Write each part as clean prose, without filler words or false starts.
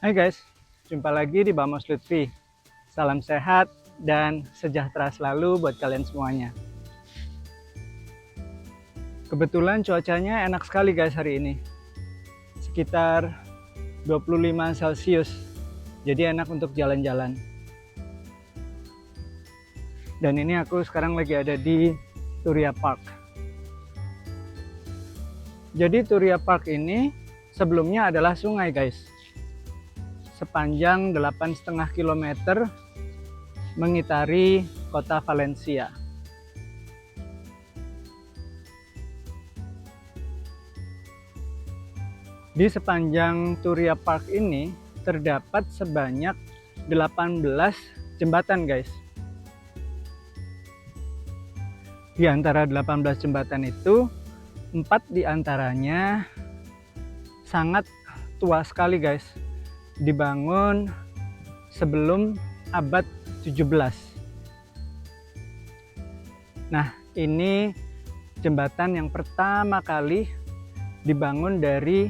Hai guys, jumpa lagi di Bamos Lutfi. Salam sehat dan sejahtera selalu buat kalian semuanya. Kebetulan cuacanya enak sekali guys hari ini. Sekitar 25 Celcius. Jadi enak untuk jalan-jalan. Dan ini aku sekarang lagi ada di Turia Park. Jadi Turia Park ini sebelumnya adalah sungai guys. Sepanjang 8,5 km mengitari kota Valencia. Di sepanjang Turia Park ini terdapat sebanyak 18 jembatan guys. Di antara 18 jembatan itu, 4 diantaranya sangat tua sekali guys. Dibangun sebelum abad 17. Nah, ini jembatan yang pertama kali dibangun dari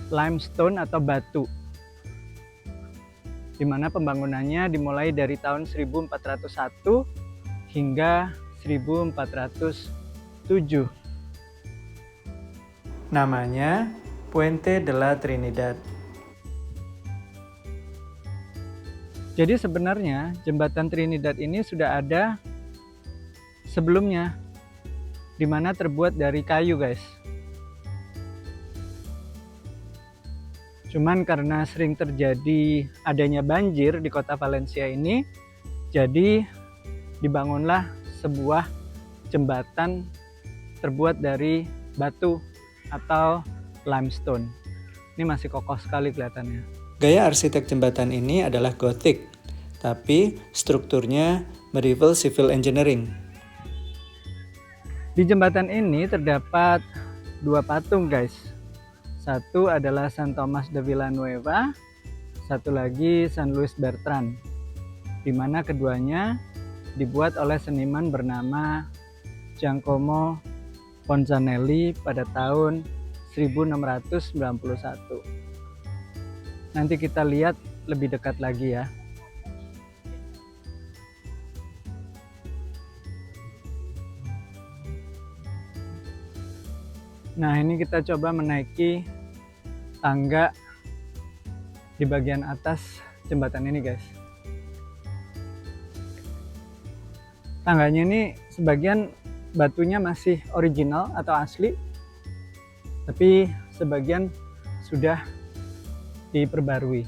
limestone atau batu, di mana pembangunannya dimulai dari tahun 1401 hingga 1407. Namanya Puente de la Trinidad. Jadi sebenarnya jembatan Trinidad ini sudah ada sebelumnya, di mana terbuat dari kayu guys. Cuman karena sering terjadi adanya banjir di kota Valencia ini, jadi dibangunlah sebuah jembatan terbuat dari batu atau limestone. Ini masih kokoh sekali kelihatannya. Gaya arsitek jembatan ini adalah Gothic, tapi strukturnya medieval civil engineering. Di jembatan ini terdapat 2 patung guys. Satu adalah San Thomas de Villanueva, satu lagi San Luis Bertrand, di mana keduanya dibuat oleh seniman bernama Giacomo Ponzanelli pada tahun 1691. Nanti kita lihat lebih dekat lagi ya. Nah, ini kita coba menaiki tangga di bagian atas jembatan ini guys. Tangganya ini sebagian batunya masih original atau asli, tapi sebagian sudah diperbarui.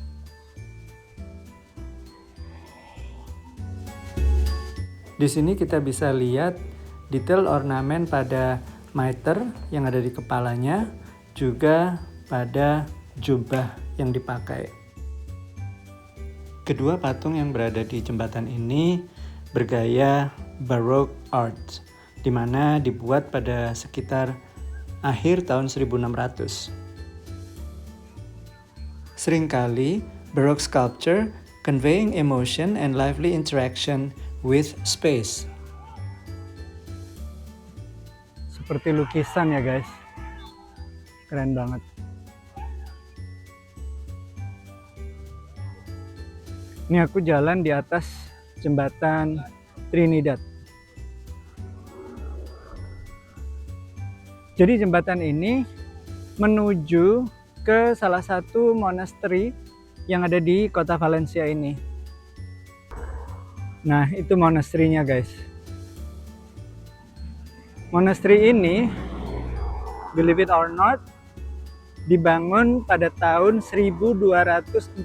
Di sini kita bisa lihat detail ornamen pada mitre yang ada di kepalanya, juga pada jubah yang dipakai. Kedua patung yang berada di jembatan ini bergaya Baroque art, di mana dibuat pada sekitar akhir tahun 1600. Seringkali, Baroque sculpture conveying emotion and lively interaction with space. Seperti lukisan ya guys. Keren banget. Ini aku jalan di atas jembatan Trinidad. Jadi jembatan ini menuju ke salah satu monasteri yang ada di kota Valencia ini. Nah, itu monasterinya guys. Monasteri ini, believe it or not, dibangun pada tahun 1244.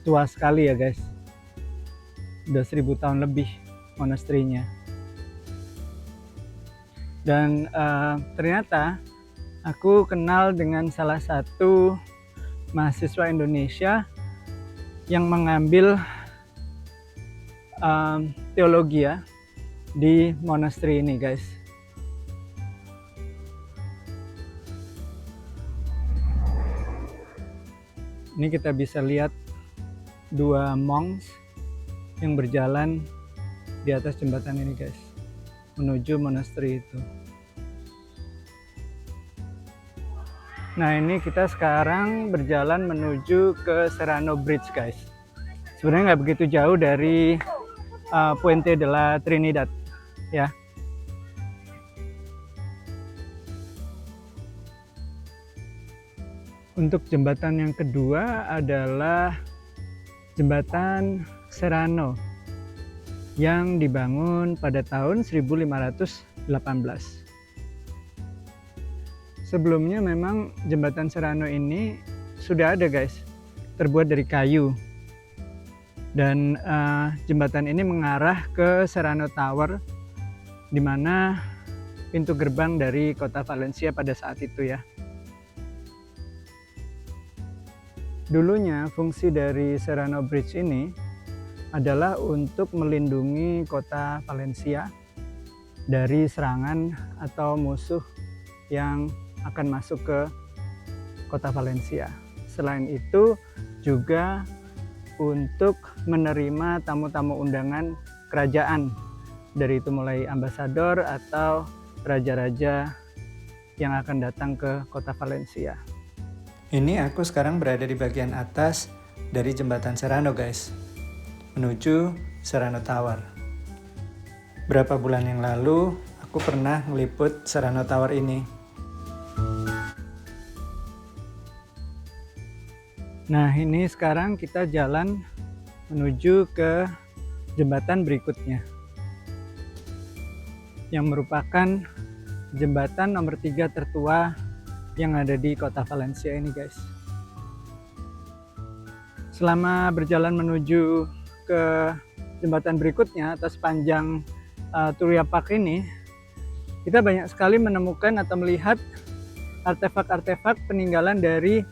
Tua sekali ya guys. Udah 1000 tahun lebih monasterinya. Dan ternyata aku kenal dengan salah satu mahasiswa Indonesia yang mengambil teologi ya di monasteri ini guys. Ini kita bisa lihat 2 monks yang berjalan di atas jembatan ini guys, menuju monasteri itu. Nah, ini kita sekarang berjalan menuju ke Serrano Bridge, guys. Sebenarnya nggak begitu jauh dari Puente de la Trinidad, ya. Untuk jembatan yang kedua adalah jembatan Serrano yang dibangun pada tahun 1518. Sebelumnya memang jembatan Serrano ini sudah ada, guys, terbuat dari kayu. Dan jembatan ini mengarah ke Serrano Tower, di mana pintu gerbang dari kota Valencia pada saat itu, ya. Dulunya fungsi dari Serrano Bridge ini adalah untuk melindungi kota Valencia dari serangan atau musuh yang akan masuk ke kota Valencia. Selain itu juga untuk menerima tamu-tamu undangan kerajaan, dari itu mulai ambasador atau raja-raja yang akan datang ke kota Valencia. Ini aku sekarang berada di bagian atas dari jembatan Serrano, guys, menuju Serrano Tower. Berapa bulan yang lalu aku pernah meliput Serrano Tower ini. Nah, ini sekarang kita jalan menuju ke jembatan berikutnya, yang merupakan jembatan nomor 3 tertua yang ada di kota Valencia ini, guys. Selama berjalan menuju ke jembatan berikutnya atau sepanjang Turia Park ini, kita banyak sekali menemukan atau melihat artefak-artefak peninggalan dari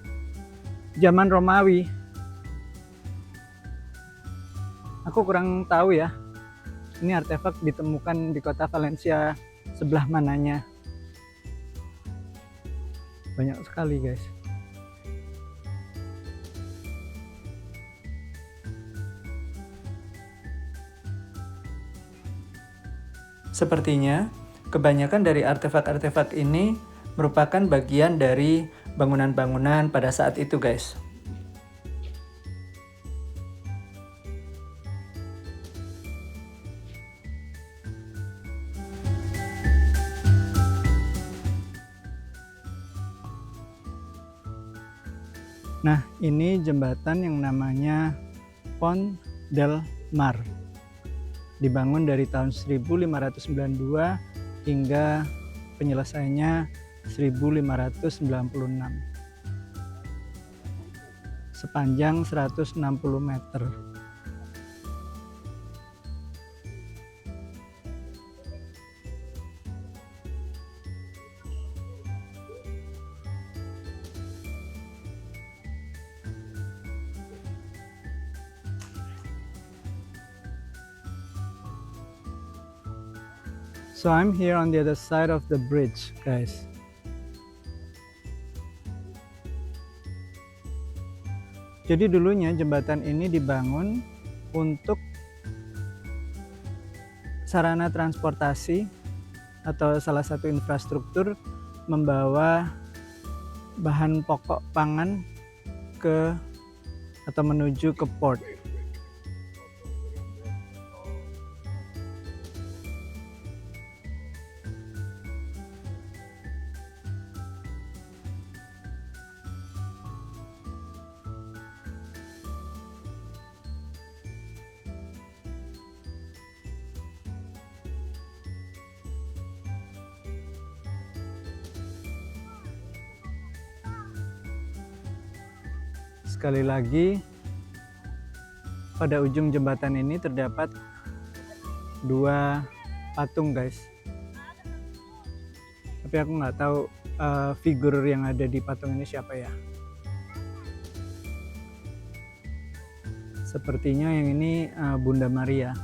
zaman Romawi. Aku kurang tahu ya, ini artefak ditemukan di kota Valencia sebelah mananya. Banyak sekali, guys. Sepertinya kebanyakan dari artefak-artefak ini merupakan bagian dari bangunan-bangunan pada saat itu, guys. Nah, ini jembatan yang namanya Pont del Mar. Dibangun dari tahun 1592 hingga penyelesaiannya 1596. Sepanjang 160 meter. So I'm here on the other side of the bridge, guys. Jadi dulunya jembatan ini dibangun untuk sarana transportasi atau salah satu infrastruktur membawa bahan pokok pangan ke atau menuju ke port. Sekali lagi, pada ujung jembatan ini terdapat dua patung, guys. Tapi aku nggak tahu figur yang ada di patung ini siapa ya. Sepertinya yang ini Bunda Maria.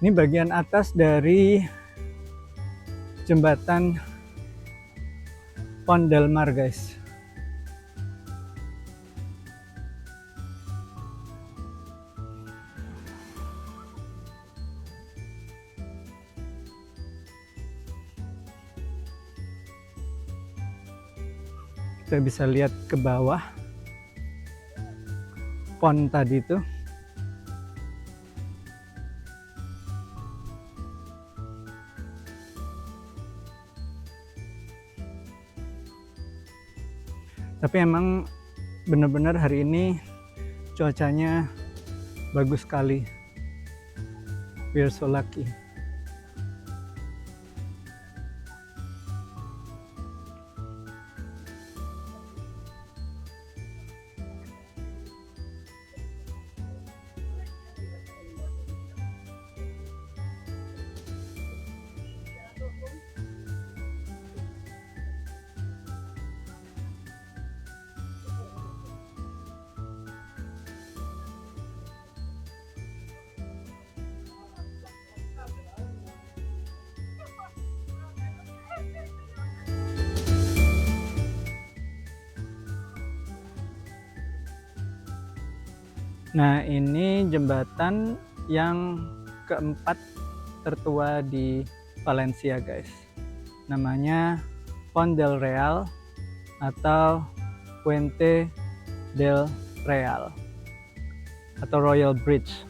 Ini bagian atas dari jembatan Pont del Mar, guys. Kita bisa lihat ke bawah pont tadi itu. Tapi emang benar-benar hari ini cuacanya bagus sekali. We are so lucky. Nah, ini jembatan yang keempat tertua di Valencia, guys. Namanya Pont del Real atau Puente del Real atau Royal Bridge.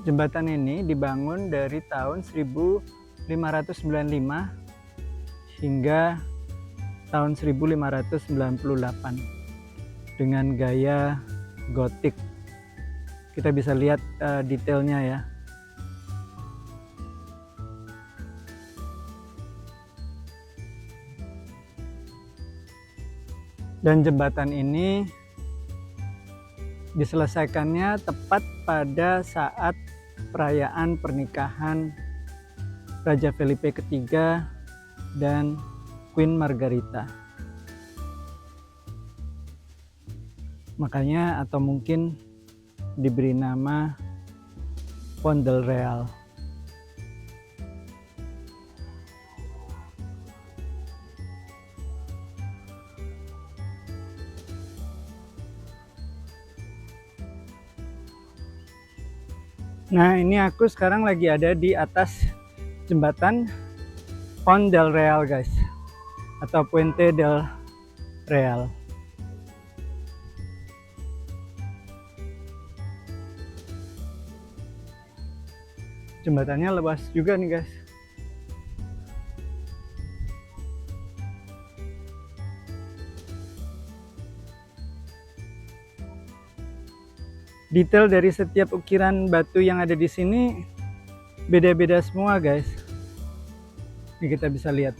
Jembatan ini dibangun dari tahun 1595 hingga tahun 1598 dengan gaya gotik. Kita bisa lihat detailnya ya. Dan jembatan ini diselesaikannya tepat pada saat perayaan pernikahan Raja Felipe III dan Queen Margarita. Makanya atau mungkin diberi nama Pont del Real. Nah, ini aku sekarang lagi ada di atas jembatan Pont del Real, guys, atau Puente del Real. Jembatannya luas juga nih, guys. Detail dari setiap ukiran batu yang ada di sini beda-beda semua, guys. Ini kita bisa lihat.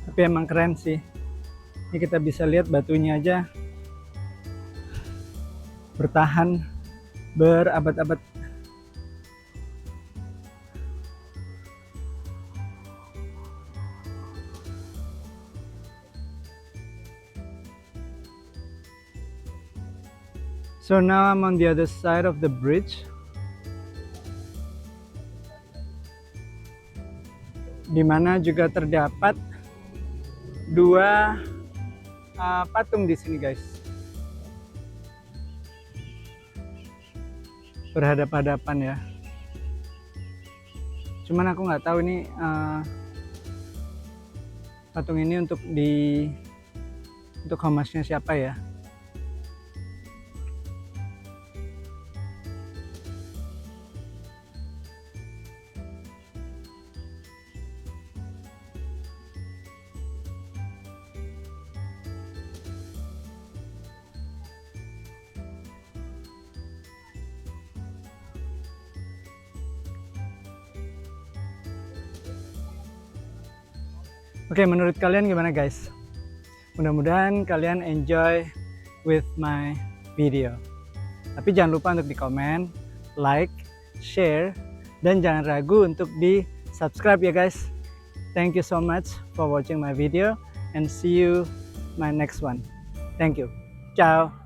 Tapi emang keren sih. Ini kita bisa lihat batunya aja bertahan berabad-abad. So now I'm on the other side of the bridge, di mana juga terdapat dua patung di sini, guys. Berhadapan-hadapan ya. Cuman aku nggak tahu ini patung ini untuk Hamasnya siapa ya. Oke, menurut kalian gimana, guys? Mudah-mudahan kalian enjoy with my video. Tapi jangan lupa untuk di komen, like, share, dan jangan ragu untuk di subscribe ya guys. Thank you so much for watching my video and see you my next one. Thank you. Ciao.